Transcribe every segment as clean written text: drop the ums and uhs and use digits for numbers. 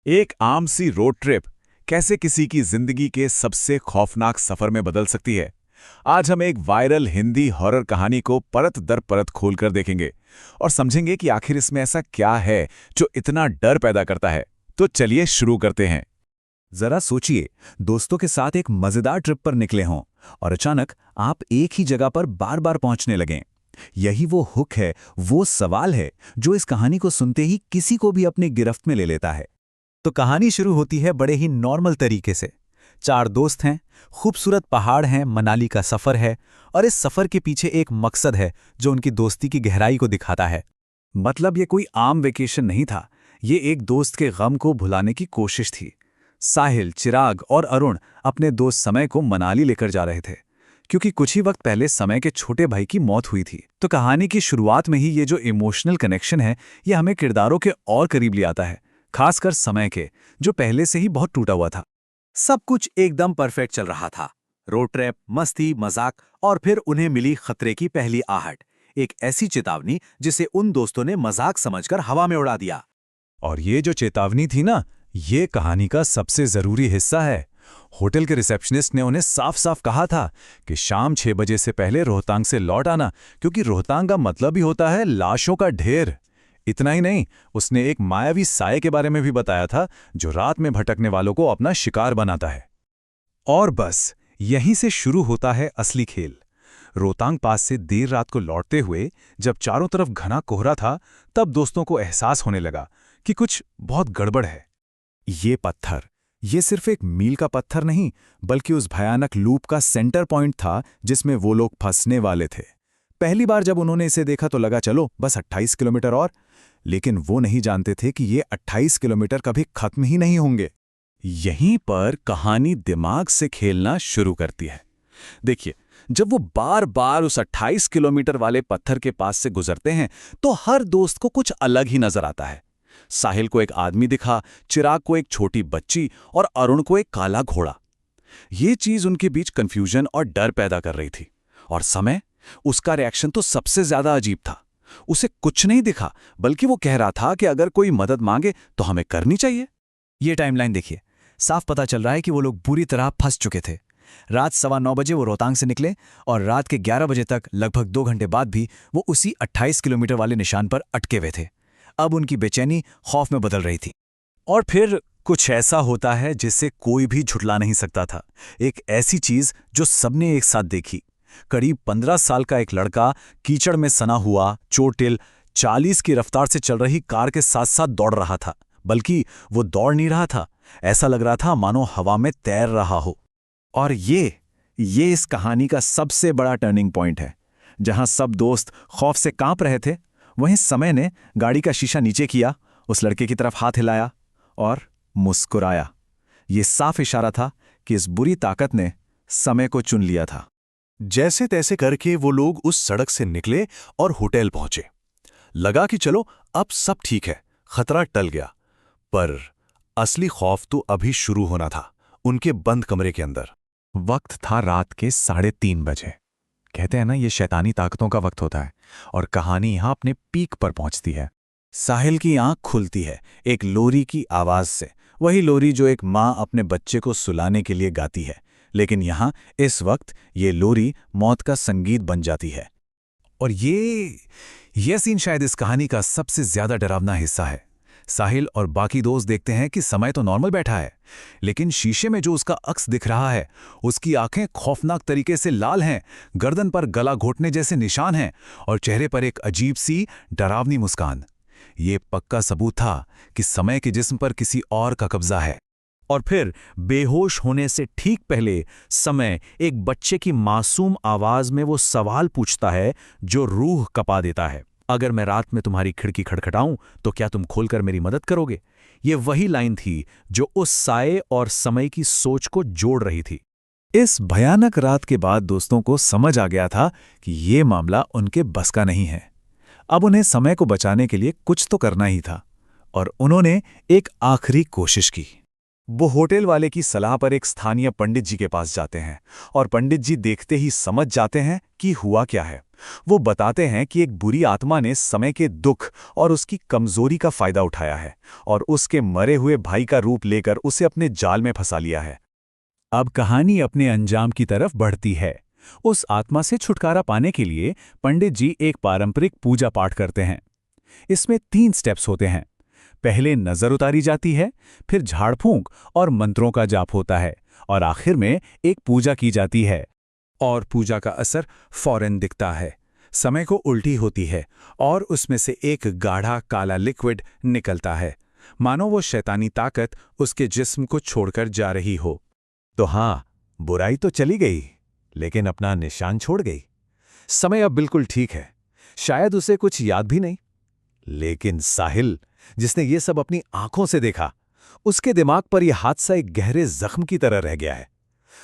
एक आम सी road trip कैसे किसी की जिंदगी के सबसे खौफनाक सफर में बदल सकती है। आज हम एक वायरल हिंदी हॉरर कहानी को परत दर परत खोलकर देखेंगे और समझेंगे कि आखिर इसमें ऐसा क्या है जो इतना डर पैदा करता है। तो चलिए शुरू करते हैं। जरा सोचिए, दोस्तों के साथ एक मजेदार ट्रिप पर निकले हों और अचानक आप एक ही जगह पर बार बार पहुंचने लगें। यही वो हुक है, वो सवाल है जो इस कहानी को सुनते ही किसी को भी अपनी गिरफ्त में ले लेता है। तो कहानी शुरू होती है बड़े ही नॉर्मल तरीके से। चार दोस्त हैं, खूबसूरत पहाड़ हैं, मनाली का सफर है और इस सफर के पीछे एक मकसद है जो उनकी दोस्ती की गहराई को दिखाता है। मतलब ये कोई आम वेकेशन नहीं था, ये एक दोस्त के गम को भुलाने की कोशिश थी। साहिल, चिराग और अरुण अपने दोस्त समय को मनाली लेकर जा रहे थे क्योंकि कुछ ही वक्त पहले समय के छोटे भाई की मौत हुई थी। तो कहानी की शुरुआत में ही ये जो इमोशनल कनेक्शन है, ये हमें किरदारों के और करीब ले आता है, खासकर समय के, जो पहले से ही बहुत टूटा हुआ था। सब कुछ एकदम परफेक्ट चल रहा था। रोड ट्रिप, मस्ती, मजाक और फिर उन्हें मिली खतरे की पहली आहट, एक ऐसी चेतावनी जिसे उन दोस्तों ने मजाक समझकर हवा में उड़ा दिया। और ये जो चेतावनी थी ना, ये कहानी का सबसे जरूरी हिस्सा है। होटल के रिसेप्शनिस्ट ने उन्हें साफ साफ कहा था कि शाम 6 बजे से पहले रोहतांग से लौट आना, क्योंकि रोहतांग का मतलब ही होता है लाशों का ढेर। इतना ही नहीं, उसने एक मायावी साये के बारे में भी बताया था जो रात में भटकने वालों को अपना शिकार बनाता है। और बस यहीं से शुरू होता है असली खेल। रोहतांग पास से देर रात को लौटते हुए जब चारों तरफ घना कोहरा था, तब दोस्तों को एहसास होने लगा कि कुछ बहुत गड़बड़ है। ये पत्थर, ये सिर्फ एक मील का पत्थर नहीं, बल्कि उस भयानक लूप का सेंटर पॉइंट था जिसमें वो लोग फंसने वाले थे। पहली बार जब उन्होंने इसे देखा तो लगा चलो बस 28 किलोमीटर और, लेकिन वो नहीं जानते थे कि ये 28 किलोमीटर कभी खत्म ही नहीं होंगे। यहीं पर कहानी दिमाग से खेलना शुरू करती है। देखिए, जब वो बार बार उस 28 किलोमीटर वाले पत्थर के पास से गुजरते हैं तो हर दोस्त को कुछ अलग ही नजर आता है। साहिल को एक आदमी दिखा, चिराग को एक छोटी बच्ची और अरुण को एक काला घोड़ा। ये चीज उनके बीच कंफ्यूजन और डर पैदा कर रही थी। और समय, उसका रिएक्शन तो सबसे ज्यादा अजीब था। उसे कुछ नहीं दिखा, बल्कि वो कह रहा था कि अगर कोई मदद मांगे तो हमें करनी चाहिए। ये टाइमलाइन देखिए, साफ पता चल रहा है कि वो लोग बुरी तरह फंस चुके थे। रात 9:15 बजे वो रोहतांग से निकले और रात के 11 बजे तक, लगभग 2 घंटे बाद भी, वो उसी 28 किलोमीटर वाले निशान पर अटके हुए थे। अब उनकी बेचैनी खौफ में बदल रही थी। और फिर कुछ ऐसा होता है जिसे कोई भी झुठला नहीं सकता था। एक ऐसी चीज जो सबने एक साथ देखी। करीब 15 साल का एक लड़का कीचड़ में सना हुआ, चोटिल, 40 की रफ्तार से चल रही कार के साथ साथ दौड़ रहा था। बल्कि वो दौड़ नहीं रहा था, ऐसा लग रहा था मानो हवा में तैर रहा हो। और ये इस कहानी का सबसे बड़ा टर्निंग पॉइंट है। जहां सब दोस्त खौफ से कांप रहे थे, वहीं समय ने गाड़ी का शीशा नीचे किया, उस लड़के की तरफ हाथ हिलाया और मुस्कुराया। ये साफ इशारा था कि इस बुरी ताकत ने समय को चुन लिया था। जैसे तैसे करके वो लोग उस सड़क से निकले और होटल पहुंचे। लगा कि चलो अब सब ठीक है, खतरा टल गया। पर असली खौफ तो अभी शुरू होना था, उनके बंद कमरे के अंदर। वक्त था रात के 3:30 बजे। कहते हैं ना, ये शैतानी ताकतों का वक्त होता है और कहानी यहां अपने पीक पर पहुंचती है। साहिल की आंख खुलती है एक लोरी की आवाज से, वही लोरी जो एक माँ अपने बच्चे को सुलाने के लिए गाती है। लेकिन यहां इस वक्त ये लोरी मौत का संगीत बन जाती है। और ये सीन शायद इस कहानी का सबसे ज्यादा डरावना हिस्सा है। साहिल और बाकी दोस्त देखते हैं कि समय तो नॉर्मल बैठा है, लेकिन शीशे में जो उसका अक्स दिख रहा है, उसकी आंखें खौफनाक तरीके से लाल हैं, गर्दन पर गला घोटने जैसे निशान हैं और चेहरे पर एक अजीब सी डरावनी मुस्कान। ये पक्का सबूत था कि समय के जिस्म पर किसी और का कब्जा है। और फिर बेहोश होने से ठीक पहले समय एक बच्चे की मासूम आवाज में वो सवाल पूछता है जो रूह कपा देता है, अगर मैं रात में तुम्हारी खिड़की खटखटाऊं तो क्या तुम खोलकर मेरी मदद करोगे? ये वही लाइन थी जो उस साये और समय की सोच को जोड़ रही थी। इस भयानक रात के बाद दोस्तों को समझ आ गया था कि ये मामला उनके बस का नहीं है। अब उन्हें समय को बचाने के लिए कुछ तो करना ही था और उन्होंने एक आखिरी कोशिश की। वो होटल वाले की सलाह पर एक स्थानीय पंडित जी के पास जाते हैं और पंडित जी देखते ही समझ जाते हैं कि हुआ क्या है। वो बताते हैं कि एक बुरी आत्मा ने समय के दुख और उसकी कमजोरी का फायदा उठाया है और उसके मरे हुए भाई का रूप लेकर उसे अपने जाल में फंसा लिया है। अब कहानी अपने अंजाम की तरफ बढ़ती है। उस आत्मा से छुटकारा पाने के लिए पंडित जी एक पारंपरिक पूजा पाठ करते हैं। इसमें 3 स्टेप्स होते हैं। पहले नजर उतारी जाती है, फिर झाड़ फूंक और मंत्रों का जाप होता है और आखिर में एक पूजा की जाती है। और पूजा का असर फौरन दिखता है। समय को उल्टी होती है और उसमें से एक गाढ़ा काला लिक्विड निकलता है, मानो वो शैतानी ताकत उसके जिस्म को छोड़कर जा रही हो। तो हाँ, बुराई तो चली गई, लेकिन अपना निशान छोड़ गई। समय अब बिल्कुल ठीक है, शायद उसे कुछ याद भी नहीं। लेकिन साहिल, जिसने ये सब अपनी आंखों से देखा, उसके दिमाग पर यह हादसा एक गहरे जख्म की तरह रह गया है।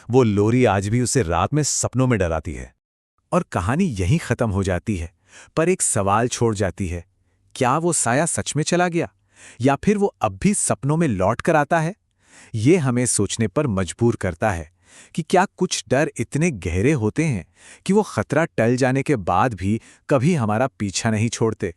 वो लोरी आज भी उसे रात में सपनों में डराती है। और कहानी यहीं खत्म हो जाती है, पर एक सवाल छोड़ जाती है। क्या वो साया सच में चला गया, या फिर वो अब भी सपनों में लौट कर आता है? ये हमें सोचने पर मजबूर करता है कि क्या कुछ डर इतने गहरे होते हैं कि वो खतरा टल जाने के बाद भी कभी हमारा पीछा नहीं छोड़ते।